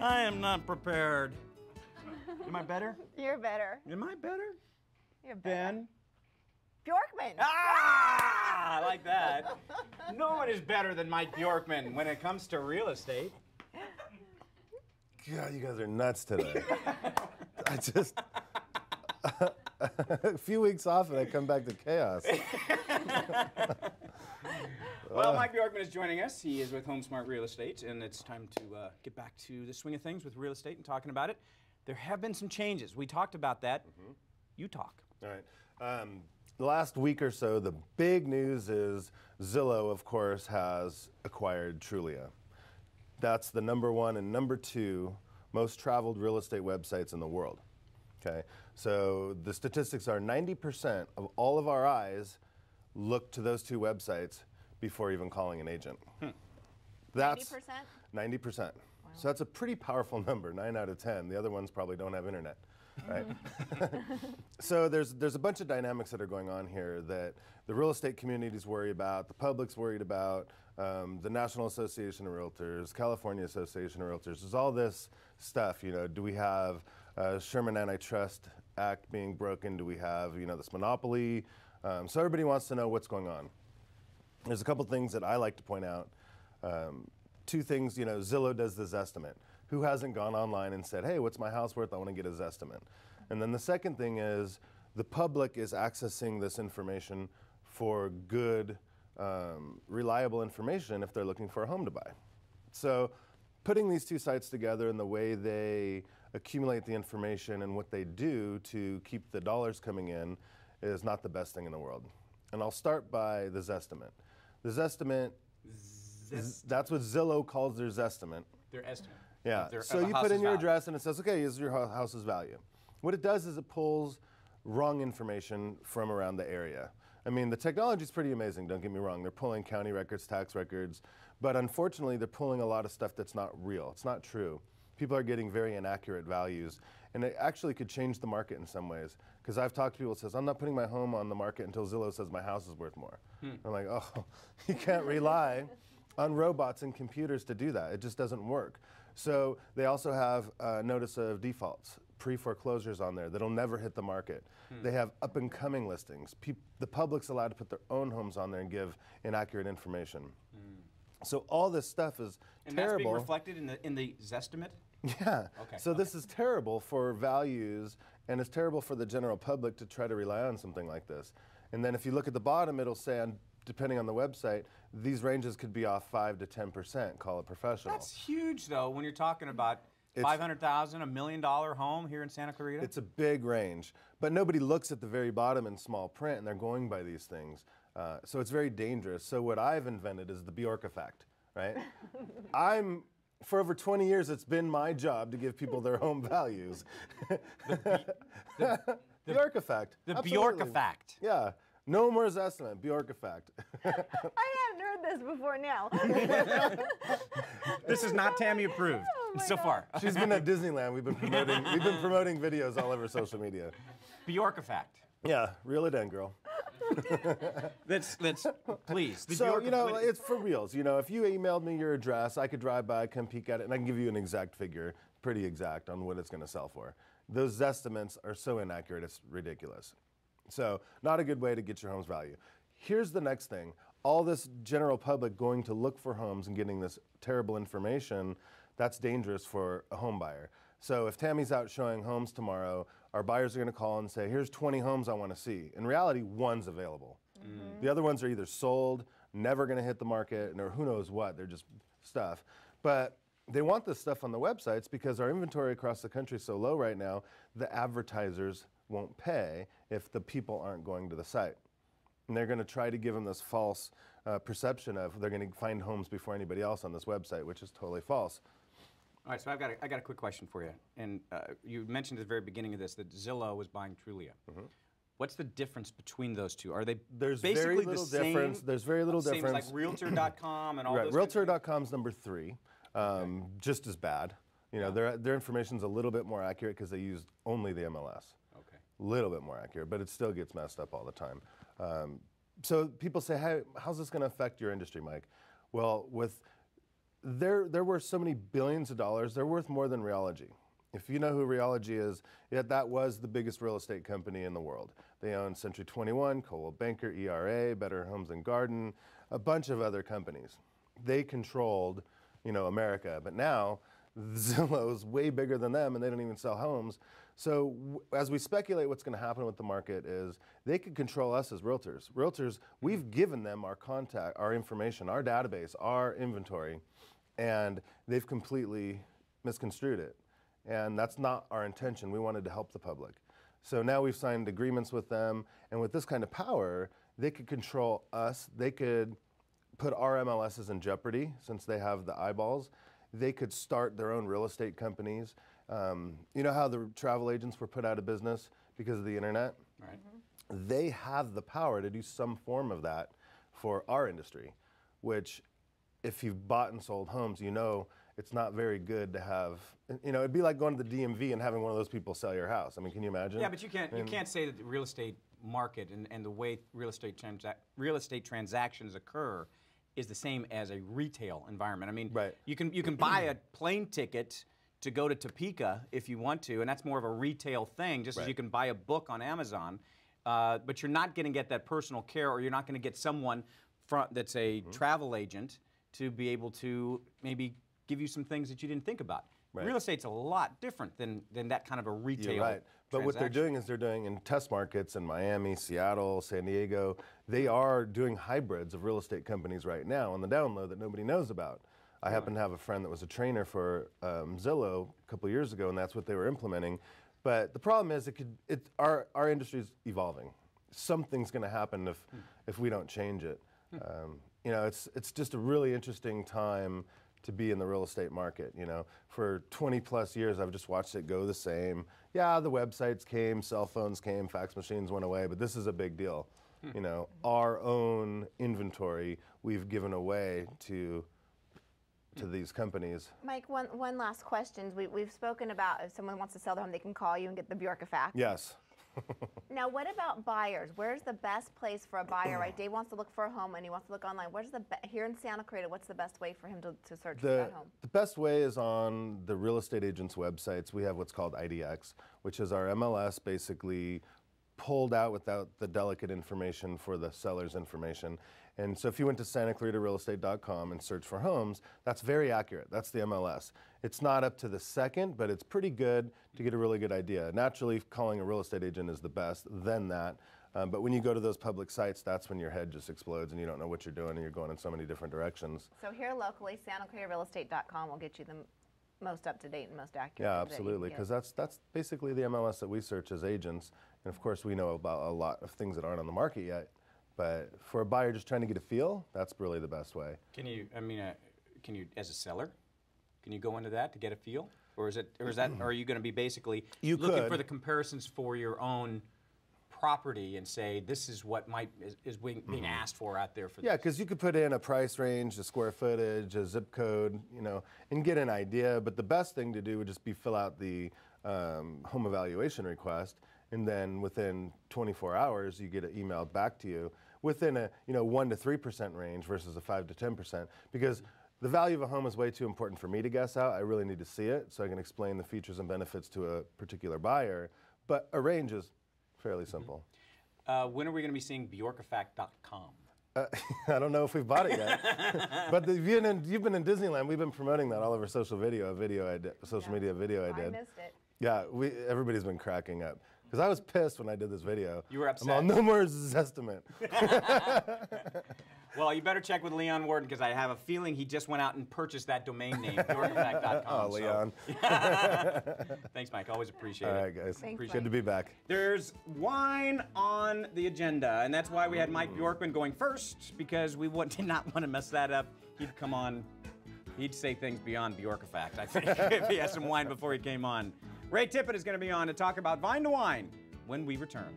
I am not prepared. Am I better? You're better. Am I better? You're better. Ben? Bjorkman. Ah! I like that. No one is better than Mike Bjorkman when it comes to real estate. God, you guys are nuts today. I just... a few weeks off and I come back to chaos. Well, Mike Bjorkman is joining us. He is with HomeSmart Real Estate, and it's time to get back to the swing of things with real estate and talking about it. There have been some changes. We talked about that. You talk. All right. The last week or so, the big news is Zillow, of course, has acquired Trulia. That's the #1 and #2 most traveled real estate websites in the world. Okay, so the statistics are 90% of all of our eyes look to those two websites before even calling an agent. That's 90%? 90%. Wow. So that's a pretty powerful number, 9 out of 10. The other ones probably don't have internet, right? So there's a bunch of dynamics that are going on here that the real estate community's worried about, the public's worried about, the National Association of Realtors, California Association of Realtors. There's all this stuff, you know. Do we have Sherman Antitrust Act being broken? Do we have, you know, this monopoly? So everybody wants to know what's going on. There's a couple things that I like to point out. Two things, you know, Zillow does the Zestimate. Who hasn't gone online and said, hey, what's my house worth? I want to get a Zestimate. And then the second thing is the public is accessing this information for good, reliable information if they're looking for a home to buy. So putting these two sites together and the way they accumulate the information and what they do to keep the dollars coming in is not the best thing in the world. And I'll start by the Zestimate. The Zestimate, that's what Zillow calls their Zestimate. Their estimate. Yeah, so you put in your address and it says, okay, here's your house's value. What it does is it pulls wrong information from around the area. I mean, the technology is pretty amazing, don't get me wrong. They're pulling county records, tax records, but unfortunately they're pulling a lot of stuff that's not real. It's not true. People are getting very inaccurate values, and it actually could change the market in some ways. Because I've talked to people that says, I'm not putting my home on the market until Zillow says my house is worth more. I'm like, oh, you can't rely on robots and computers to do that. It just doesn't work. So they also have notice of defaults, pre-foreclosures on there that'll never hit the market. They have up-and-coming listings. The public's allowed to put their own homes on there and give inaccurate information. So all this stuff is terrible. And that's being reflected in the Zestimate? Yeah. Okay. So this is terrible for values, and it's terrible for the general public to try to rely on something like this. And then if you look at the bottom, it'll say, depending on the website, these ranges could be off 5 to 10%, call it professional. That's huge, though, when you're talking about $500,000, $1 million home here in Santa Clarita. It's a big range, but nobody looks at the very bottom in small print, and they're going by these things. So it's very dangerous. So what I've invented is the Bjork Effect, right? For over 20 years, it's been my job to give people their home values. The Bjork Effect. The Bjork Effect. Yeah. No more Zestimate, Bjork Effect. I haven't heard this before now. This is not Tammy approved so far. She's been at Disneyland. We've been promoting videos all over social media. Bjork Effect. Yeah, reel it in, girl. Let's please. So, you know, it's for reals. You know, if you emailed me your address, I could drive by, come peek at it, and I can give you an exact figure, pretty exact, on what it's going to sell for. Those estimates are so inaccurate, it's ridiculous. So, not a good way to get your home's value. Here's the next thing. All this general public going to look for homes and getting this terrible information, that's dangerous for a home buyer. So if Tammy's out showing homes tomorrow, our buyers are going to call and say, here's 20 homes I want to see. In reality, one's available. The other ones are either sold, never going to hit the market, or who knows what. They're just stuff. But they want this stuff on the websites because our inventory across the country is so low right now, the advertisers won't pay if the people aren't going to the site. And they're going to try to give them this false perception of they're going to find homes before anybody else on this website, which is totally false. All right, so I got a quick question for you. And you mentioned at the very beginning of this that Zillow was buying Trulia. What's the difference between those two? Are they basically very little the same? Difference. There's very little difference. Same as like Realtor.com and all right. those. Realtor.com's #3, just as bad. You know, their information's a little bit more accurate because they use only the MLS. Okay. A little bit more accurate, but it still gets messed up all the time. So people say, hey, how's this going to affect your industry, Mike? Well, with they're worth so many billions of dollars. They're worth more than Realogy. If you know who Realogy is, that was the biggest real estate company in the world. They own Century 21, Coldwell Banker, ERA, Better Homes and Garden, a bunch of other companies. They controlled, America. But now, Zillow's way bigger than them, and they don't even sell homes. So as we speculate what's going to happen with the market is they could control us as realtors. Realtors, we've given them our contact, our information, our database, our inventory, and they've completely misconstrued it. And that's not our intention. We wanted to help the public. So now we've signed agreements with them, and with this kind of power, they could control us. They could put our MLSs in jeopardy since they have the eyeballs. They could start their own real estate companies. You know how the travel agents were put out of business because of the internet? Right. They have the power to do some form of that for our industry, which if you've bought and sold homes, it's not very good to have, it'd be like going to the DMV and having one of those people sell your house. I mean, can you imagine? Yeah, but you can't say that the real estate market and the way real estate transactions occur is the same as a retail environment. I mean, right. you can buy a plane ticket to go to Topeka if you want to, and that's more of a retail thing, just as you can buy a book on Amazon. But you're not going to get that personal care, or you're not going to get someone that's a travel agent to be able to maybe give you some things that you didn't think about. Right. Real estate's a lot different than that kind of a retail. You're right. But what they're doing is they're doing in test markets in Miami, Seattle, San Diego, they are doing hybrids of real estate companies right now on the down low that nobody knows about. I happen to have a friend that was a trainer for Zillow a couple of years ago, and that's what they were implementing. But the problem is our industry's evolving. Something's going to happen if we don't change it. It's just a really interesting time to be in the real estate market. For 20 plus years, I've just watched it go the same. Yeah, the websites came, cell phones came, fax machines went away, but this is a big deal. Our own inventory we've given away to these companies. Mike, one last question. We've spoken about if someone wants to sell their home, they can call you and get the Bjork Effect. Yes. Now, what about buyers? Where's the best place for a buyer, right? Dave wants to look for a home and he wants to look online. Here in Santa Clarita, what's the best way for him to search for that home? The best way is on the real estate agents' websites. We have what's called IDX, which is our MLS basically pulled out without the delicate information for the seller's information. And so if you went to SantaClaritaRealEstate.com and search for homes, that's very accurate. That's the MLS. It's not up to the second, but it's pretty good to get a really good idea. Naturally, calling a real estate agent is the best, then that. But when you go to those public sites, that's when your head just explodes and you don't know what you're doing and you're going in so many different directions. So here locally, SantaClaritaRealEstate.com will get you the most up-to-date and most accurate. Yeah, absolutely, because that's basically the MLS that we search as agents. And of course, we know about a lot of things that aren't on the market yet. But for a buyer just trying to get a feel, that's really the best way. Can you, as a seller, can you go into that to get a feel? Or are you going to be basically looking for the comparisons for your own property and say, this is what is being asked for out there for this? Yeah, because you could put in a price range, a square footage, a zip code, and get an idea. But the best thing to do would just be fill out the home evaluation request, and then within 24 hours, you get it emailed back to you within a 1 to 3% range versus a 5 to 10%. Because the value of a home is way too important for me to guess out. I really need to see it so I can explain the features and benefits to a particular buyer. But a range is fairly simple. When are we going to be seeing Bjork-a-Fact.com? I don't know if we've bought it yet. But you've been in Disneyland. We've been promoting that all over social media video I did. I missed it. Yeah, everybody's been cracking up. Because I was pissed when I did this video. You were upset. I'm all, no more Zestimate. Well, you better check with Leon Warden, because I have a feeling he just went out and purchased that domain name, Bjork-a-Fact.com. Oh, Leon. Thanks, Mike. Always appreciate it. All right, guys. Thanks, Good to be back. There's wine on the agenda, and that's why we had Mike Bjorkman going first, because we did not want to mess that up. He'd come on. He'd say things beyond Bjork-a-Fact, I think, if he had some wine before he came on. Ray Tippett is going to be on to talk about Vine to Wine when we return.